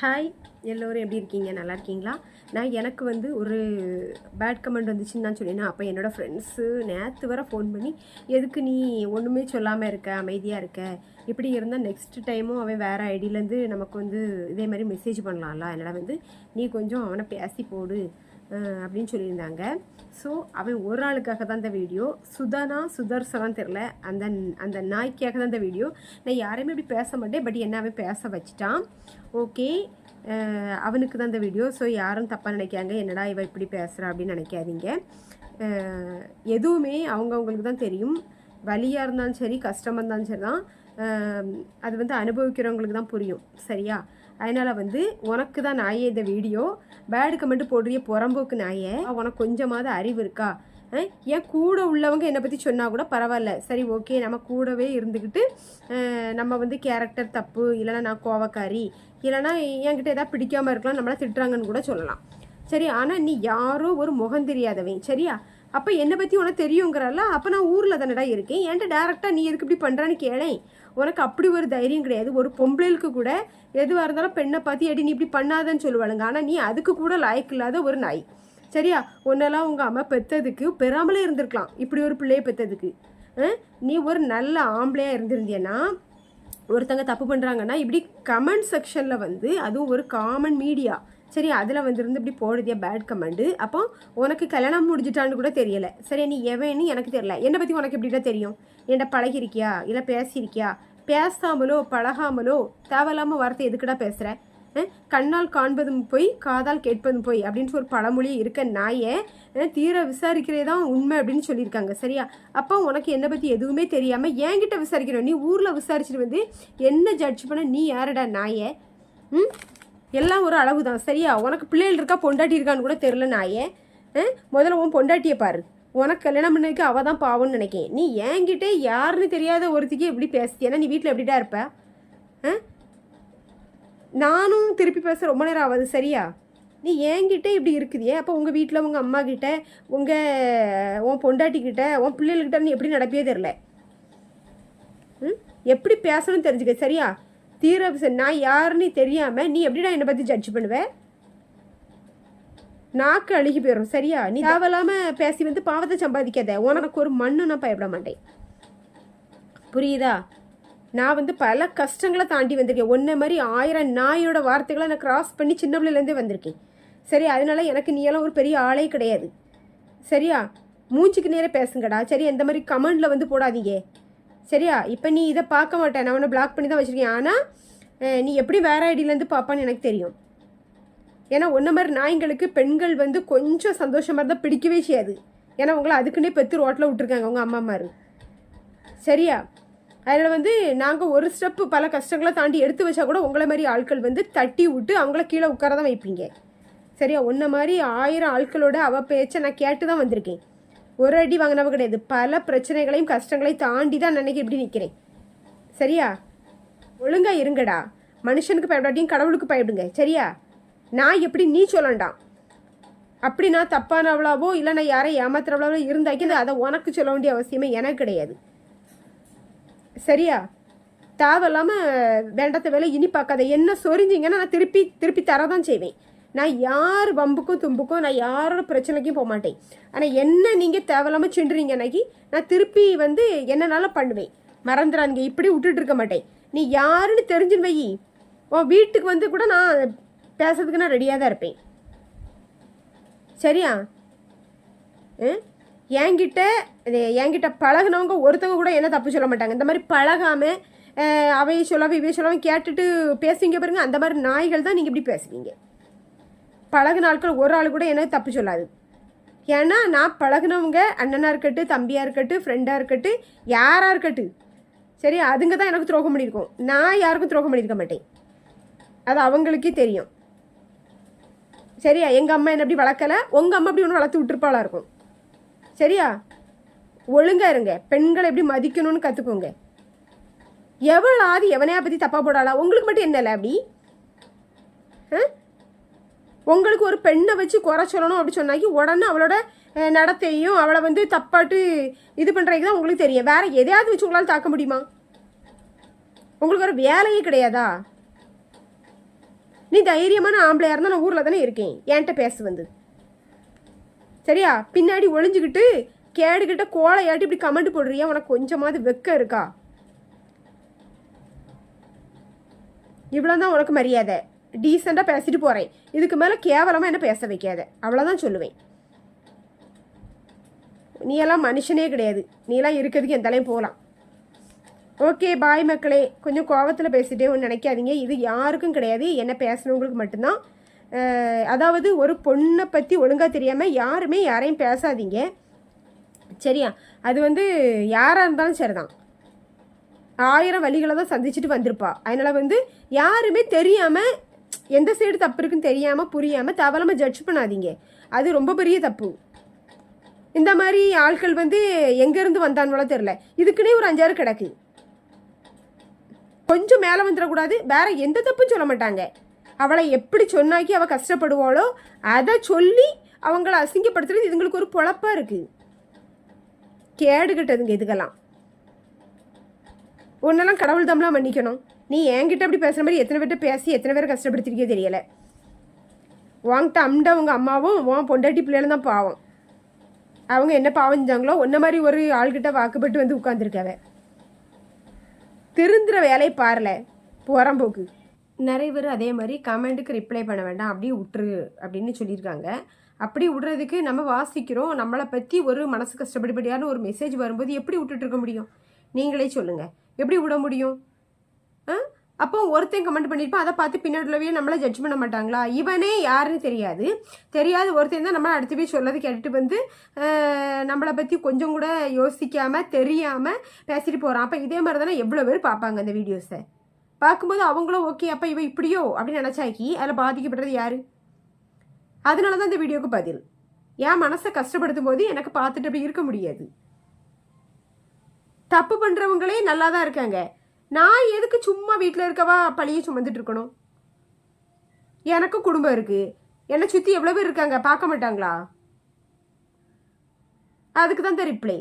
Hi, எல்லோரும் எப்படி இருக்கீங்க? நல்லா இருக்கீங்களா? எனக்கு வந்து ஒரு பேட் கமெண்ட் வந்துச்சுன்னு நான் சொன்னேன்னா, அப்போ என்னோடய ஃப்ரெண்ட்ஸு நேற்று வர ஃபோன் பண்ணி, எதுக்கு நீ ஒன்றுமே சொல்லாமல் இருக்க, அமைதியாக இருக்க, இப்படி இருந்தால் நெக்ஸ்ட் டைமும் அவன் வேறு ஐடியிலேருந்து நமக்கு வந்து இதே மாதிரி மெசேஜ் பண்ணலாம்ல, அதனால் வந்து நீ கொஞ்சம் அவனை பேசி போடு அப்படின்னு சொல்லியிருந்தாங்க. ஸோ அவன் ஒரு ஆளுக்காக தான் இந்த வீடியோ. சுதர்சனான்னு தெரில, அந்த அந்த நாய்க்காக தான் இந்த வீடியோ. நான் யாரையுமே இப்படி பேச மாட்டேன், பட் என்ன அவன் பேச வச்சிட்டான். ஓகே, அவனுக்கு தான் இந்த வீடியோ. ஸோ யாரும் தப்பாக நினைக்காங்க, என்னடா இவ இப்படி பேசுகிறா அப்படின்னு நினைக்காதீங்க. எதுவுமே அவங்கவுங்களுக்கு தான் தெரியும். வலியாக இருந்தாலும் சரி, கஷ்டமாக இருந்தாலும் சரி தான், அது வந்து அனுபவிக்கிறவங்களுக்கு தான் புரியும். சரியா? அதனால் வந்து உனக்கு தான் நாயே இந்த வீடியோ. பேடு கமெண்ட் போடுறிய புறம்போக்கு நாயே, உனக்கு கொஞ்சமாவது அறிவு இருக்கா? ஏன் கூட உள்ளவங்க என்னை பற்றி சொன்னால் கூட பரவாயில்ல, சரி ஓகே, நம்ம கூடவே இருந்துக்கிட்டு நம்ம வந்து கேரக்டர் தப்பு, இல்லைனா நான் கோவக்காரி, இல்லைனா என்கிட்ட எதாவது பிடிக்காமல் இருக்கலாம், நம்மளை திட்டுறாங்கன்னு கூட சொல்லலாம். சரி, ஆனால் நீ யாரோ ஒரு முகம் தெரியாதவன், சரியா? அப்போ என்னை பற்றி உனக்கு தெரியுங்கிறல்ல, அப்போ நான் ஊரில் தானடா இருக்கேன், என்கிட்ட டேரெக்டாக நீ எதுக்கு இப்படி பண்ணுறான்னு கேளேன். உனக்கு அப்படி ஒரு தைரியம் கிடையாது. ஒரு பொம்பளைகளுக்கு கூட எதுவாக இருந்தாலும் பெண்ணை பார்த்து எடி நீ இப்படி பண்ணாதன்னு சொல்லுவாளுங்க. ஆனால் நீ அதுக்கு கூட லாய்க்கு இல்லாத ஒரு நாய், சரியா? ஒன்னெல்லாம் உங்கள் அம்மா பெற்றதுக்கு பெறாமலே இருந்திருக்கலாம், இப்படி ஒரு பிள்ளையை பெற்றதுக்கு. நீ ஒரு நல்ல ஆம்பளையாக இருந்திருந்தியன்னா, ஒருத்தங்க தப்பு பண்ணுறாங்கன்னா இப்படி கமெண்ட் செக்ஷனில் வந்து, அதுவும் ஒரு காமன் மீடியா, சரி, அதில் வந்துருந்து இப்படி போடுதியா பேட் கமெண்டு. அப்போ உனக்கு கல்யாணம் முடிஞ்சிட்டான்னு கூட தெரியலை. சரி, நீ எவன்னு எனக்கு தெரியல, என்னை பற்றி உனக்கு எப்படிதான் தெரியும்? என்கிட்ட பழகிருக்கியா, இல்லை பேசியிருக்கியா? பேசாமலோ பழகாமலோ தேவையில்லாமல் வார்த்தை எதுக்குடா பேசுகிற? கண்ணால் காண்பதும் போய், காதால் கேட்பதும் போய் அப்படின்னு ஒரு பழமொழி இருக்க நாயை தீர விசாரிக்கிறதே தான் உண்மை அப்படின்னு சொல்லியிருக்காங்க. சரியா? அப்போ உனக்கு என்னை பற்றி எதுவுமே தெரியாமல் என்கிட்ட விசாரிக்கிறோம். நீ ஊரில் விசாரிச்சுட்டு வந்து என்ன ஜட்ஜ் பண்ண நீ யாரடா நாயை? எல்லாம் ஒரு அளவு தான், சரியா? உனக்கு பிள்ளைகள் இருக்கா, பொண்டாட்டி இருக்கான்னு கூட தெரில நாயே. முதல்ல உன் பொண்டாட்டியை பாரு. உனக்கு கல்யாணம் பண்ணதுக்கு அவள் தான் பாவம்னு நினைக்கேன். நீ என்கிட்ட யாருன்னு தெரியாத ஒருத்திக்கு எப்படி பேசுது? ஏன்னா நீ வீட்டில் எப்படிடா இருப்ப? நானும் திருப்பி பேச ரொம்ப நேரம் ஆகாது, சரியா? நீ என்கிட்ட இப்படி இருக்குதியே, அப்போ உங்கள் வீட்டில் உங்கள் அம்மா கிட்ட, உன் பொண்டாட்டிக்கிட்ட, உன் பிள்ளைகள்கிட்ட நீ எப்படி நடப்பியே தெரில. எப்படி பேசணும்னு தெரிஞ்சுக்க, சரியா? தீர நான் யாருன்னு தெரியாமல் நீ எப்படிடா என்னை பற்றி ஜட்ஜ் பண்ணுவேன்? நாக்கு அழுகி போயிடும், சரியா? நீ தேவையில்லாமல் பேசி வந்து பாவத்தை சம்பாதிக்காத. உனக்கு ஒரு மண்ணு நான் பயப்பட மாட்டேன், புரியுதா? நான் வந்து பல கஷ்டங்களை தாண்டி வந்திருக்கேன். ஒன்றை மாதிரி 1000 நாயோட வார்த்தைகளை நான் கிராஸ் பண்ணி சின்ன பிள்ளைலேருந்தே வந்திருக்கேன், சரி? அதனால எனக்கு நீ எல்லாம் ஒரு பெரிய ஆளே கிடையாது, சரியா? மூஞ்சிக்கு நேரம் பேசுங்கடா, சரி? எந்த மாதிரி கமெண்டில் வந்து போடாதீங்க, சரியா? இப்போ நீ இதை பார்க்க மாட்டேன், நான் உன்னை பிளாக் பண்ணி தான் வச்சுருக்கேன். ஆனால் நீ எப்படி வேறு ஐடியிலேருந்து பார்ப்பான்னு எனக்கு தெரியும். ஏன்னா ஒன்றை மாதிரி நாய்ங்களுக்கு பெண்கள் வந்து கொஞ்சம் சந்தோஷமாக இருந்தால் பிடிக்கவே செய்யாது. ஏன்னா உங்களை அதுக்குன்னே பெற்று ரோட்டில் விட்டுருக்காங்க உங்கள் அம்மா மாதிரி, சரியா? அதில் வந்து நாங்கள் ஒரு ஸ்டெப்பு பல கஷ்டங்களை தாண்டி எடுத்து வச்சா கூட உங்களை மாதிரி ஆட்கள் வந்து தட்டி விட்டு அவங்கள கீழே உட்கார தான் வைப்பீங்க, சரியா? ஒன்றை மாதிரி 1000 ஆட்களோட அவள் பேச்சை நான் கேட்டு தான் வந்திருக்கேன். ஒரு அடி வாங்கினவ கிடையாது. பல பிரச்சனைகளையும் கஷ்டங்களையும் தாண்டி தான் நினைக்க இப்படி நிற்கிறேன், சரியா? ஒழுங்காக இருங்கடா. மனுஷனுக்கு பயப்படாட்டியும் கடவுளுக்கு பயப்படுங்க, சரியா? நான் எப்படி நீ சொல்லண்டாம். அப்படி நான் தப்பானவளாவோ இல்லை நான் யாரை ஏமாத்துறவளாவோ இருந்தாக்கி அதை உனக்கு சொல்ல வேண்டிய அவசியமே எனக்கு கிடையாது, சரியா? தேவையில்லாமல் வேண்டாத வேலை இனி பார்க்காத. என்ன சொரிஞ்சிங்கன்னா நான் திருப்பி திருப்பி தரதான் செய்வேன். நான் யார் வம்புக்கும் தும்புக்கும், நான் யாரோட பிரச்சனைக்கும் போக மாட்டேன். ஆனால் என்ன நீங்கள் தேவையில்லாமல் சிண்டுறீங்கன்னாக்கி நான் திருப்பி வந்து என்னனால பண்ணுவேன், மறந்துடாங்க. இப்படி விட்டுட்டு இருக்க மாட்டேன். நீ யாருன்னு தெரிஞ்சுன்னு வை, உன் வீட்டுக்கு வந்து கூட நான் பேசுறதுக்கு நான் ரெடியாக தான் இருப்பேன், சரியா? என்கிட்ட பழகினவங்க ஒருத்தவங்க கூட என்ன தப்பு சொல்ல மாட்டாங்க. இந்த மாதிரி பழகாமல் அவையை சொல்லாமல் இவையை சொல்லாமல் கேட்டுட்டு பேசுவீங்க பாருங்க, அந்த மாதிரி நாய்கள் தான் நீங்கள் இப்படி பேசுவீங்க. பழகின ஆட்கள் ஒரு ஆள் கூட என்ன தப்பு சொல்லாது. ஏன்னா நான் பழகினவங்க அண்ணனாக இருக்கட்டும், தம்பியாக இருக்கட்டும், ஃப்ரெண்டாக இருக்கட்டும், யாராக இருக்கட்டும், சரி? அதுங்க தான் எனக்கு துரோகம் பண்ணியிருக்கோம். நான் யாருக்கும் துரோகம் பண்ணியிருக்க மாட்டேன், அது அவங்களுக்கே தெரியும், சரியா? எங்கள் அம்மா என்ன எப்படி வளர்க்கலை, உங்கள் அம்மா எப்படி ஒன்று வளர்த்து விட்டுருப்பாளாக இருக்கும், சரியா? ஒழுங்காக இருங்க. பெண்களை எப்படி மதிக்கணும்னு கற்றுக்கோங்க. எவ்வளோ ஆதி எவனையா பற்றி தப்பாக போடாளா? உங்களுக்கு மட்டும் என்னல அப்படி? உங்களுக்கு ஒரு பெண்ணை வச்சு குறை சொல்லணும் அப்படி சொன்னாக்கி உடனே அவளோட நடத்தையும் அவளை வந்து தப்பாட்டு இது பண்ணுறதுக்கு தான் உங்களுக்கு தெரியும். வேறு எதையாவது வச்சு உங்களால் தாக்க முடியுமா? உங்களுக்கு ஒரு வேலையே கிடையாதா? நீ தைரியமான ஆம்பளையாக இருந்தால் நான் ஊரில் தானே இருக்கேன், என்கிட்ட பேச வந்து. சரியா? பின்னாடி ஒளிஞ்சுக்கிட்டு கேடுகிட்ட கோலையாட்டி இப்படி கமெண்ட் போடுறியா? உனக்கு கொஞ்சமாவது வெக்க இருக்கா? இவ்வளோதான் உனக்கு மரியாதை. டீசெண்டாக பேசிட்டு போகிறேன். இதுக்கு மேலே கேவலமாக என்ன பேச வைக்காத, அவ்வளோதான் சொல்லுவேன். நீ எல்லாம் மனுஷனே கிடையாது. நீ எல்லாம் இருக்கிறதுக்கு எந்தாலையும் போகலாம். ஓகே பாய் மக்களே. கொஞ்சம் கோவத்தில் பேசிட்டே ஒன்று நினைக்காதீங்க. இது யாருக்கும் கிடையாது, என்ன பேசுனவங்களுக்கு மட்டும்தான். அதாவது ஒரு பொண்ணை பற்றி ஒழுங்காக தெரியாமல் யாருமே யாரையும் பேசாதீங்க, சரியா? அது வந்து யாராக இருந்தாலும் சரிதான், 1000 வழிகளை தான் சந்திச்சுட்டு வந்திருப்பா. அதனால் வந்து யாருமே தெரியாமல் எந்த சைடு தப்பு இருக்குன்னு தெரியாமல் புரியாமல் தவறாமல் ஜட்ஜ் பண்ணாதீங்க. அது ரொம்ப பெரிய தப்பு. இந்த மாதிரி ஆட்கள் வந்து எங்கேருந்து வந்தான்னு தெரில. இதுக்குன்னே ஒரு 5-6 கிடக்கு. கொஞ்சம் மேலே வந்துடக்கூடாது. வேற எந்த தப்புன்னு சொல்ல மாட்டாங்க. அவளை எப்படி சொன்னாக்கி அவள் கஷ்டப்படுவாளோ அதை சொல்லி அவங்கள அசிங்கப்படுத்துறது இதுங்களுக்கு ஒரு பொழப்பாக இருக்குது. கேடுகிட்டதுங்க இதுக்கெல்லாம். ஒன்னெல்லாம் கடவுள் தம்லாம் மன்னிக்கணும். நீ என்கிட்ட அப்படி பேசுகிற மாதிரி எத்தனை பேர்கிட்ட பேசி எத்தனை பேரை கஷ்டப்படுத்திருக்கே தெரியலை. வாங்கிட்ட அம்ட உங்கள் அம்மாவும் உன் பொண்டாட்டி பிள்ளைகளும் தான் பாவம். அவங்க என்ன பாவம் செஞ்சாங்களோ ஒன்ன மாதிரி ஒரு ஆள்கிட்ட வாக்குப்பட்டு வந்து உட்காந்துருக்காவ. திருந்துற வேலையை பாரல, புறம்போக்கு. நிறைய பேர் அதே மாதிரி கமெண்ட்டுக்கு ரிப்ளை பண்ண வேண்டாம், அப்படியே விட்டுரு அப்படின்னு சொல்லியிருக்காங்க. அப்படி விடுறதுக்கு நம்ம வாசிக்கிறோம். நம்மளை பற்றி ஒரு மனசு கஷ்டப்படிப்படியான ஒரு மெசேஜ் வரும்போது எப்படி விட்டுட்டு இருக்க முடியும்? நீங்களே சொல்லுங்கள், எப்படி விட முடியும்? அப்போ ஒருத்தன் கமெண்ட் பண்ணியிருப்பான், அதை பார்த்து பின்னாடிலவே நம்மளை ஜட்ஜ் பண்ண மாட்டாங்களா? இவனே யாருன்னு தெரியாது ஒருத்தன் தான் நம்மளை அடுத்து போய் சொல்லது கேட்டுட்டு வந்து நம்மளை பற்றி கொஞ்சம் கூட யோசிக்காமல் தெரியாமல் பேசிட்டு போகிறான். அப்போ இதே மாதிரி தானே எவ்வளோ பேர் பார்ப்பாங்க அந்த வீடியோஸை. பார்க்கும்போது அவங்களும் ஓகே அப்போ இவன் இப்படியோ அப்படின்னு நினச்சாக்கி அதில் பாதிக்கப்படுறது யார்? அதனால தான் இந்த வீடியோவுக்கு பதில். என் மனசை கஷ்டப்படுத்தும் போது எனக்கு பார்த்துட்டு அப்படி இருக்க முடியாது. தப்பு பண்ணுறவங்களே நல்லா தான் இருக்காங்க. நான் எதுக்கு சும்மா வீட்டில் இருக்கவா பழியை சுமந்துட்டு இருக்கணும்? எனக்கும் குடும்பம் இருக்குது. என்னை சுற்றி எவ்வளோ பேர் இருக்காங்க, பார்க்க மாட்டாங்களா? அதுக்கு தான் இந்த ரிப்ளை.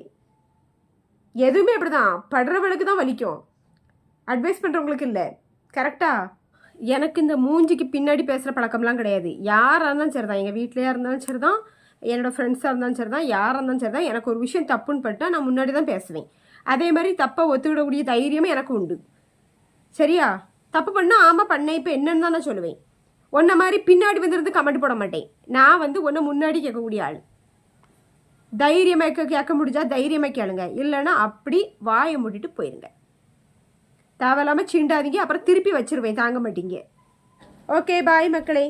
எதுவுமே அப்படி தான், படுறவளுக்கு தான் வலிக்கும், அட்வைஸ் பண்ணுறவங்களுக்கு இல்லை. கரெக்டா? எனக்கு இந்த மூஞ்சிக்கு பின்னாடி பேசுகிற பழக்கம்லாம் கிடையாது. யாராக இருந்தாலும் சரி தான், எங்கள் வீட்டிலையாக இருந்தாலும் சரி தான், என்னோடய ஃப்ரெண்ட்ஸாக இருந்தாலும் சரி தான், யாராக இருந்தாலும் சரி தான், எனக்கு ஒரு விஷயம் தப்புன்னு பட்டால் நான் முன்னாடி தான் பேசுவேன். அதே மாதிரி தப்பை ஒத்துக்கிடக்கூடிய தைரியமே எனக்கு உண்டு. சரியா? தப்பு பண்ணால் ஆமாம் பண்ணேன் இப்போ என்னன்னு தான் நான் சொல்லுவேன். ஒன்றை மாதிரி பின்னாடி வந்துருந்து கமெண்ட் போட மாட்டேன். நான் வந்து ஒன்றை முன்னாடி கேட்கக்கூடிய ஆள். தைரியமாக கேட்க முடிஞ்சா தைரியமாக கேளுங்க, இல்லைன்னா அப்படி வாயை மூடிட்டு போயிருங்க. தேவையில்லாமல் சீண்டாதீங்க, அப்புறம் திருப்பி வச்சிருவேன், தாங்க மாட்டீங்க. ஓகே பாய் மக்களே.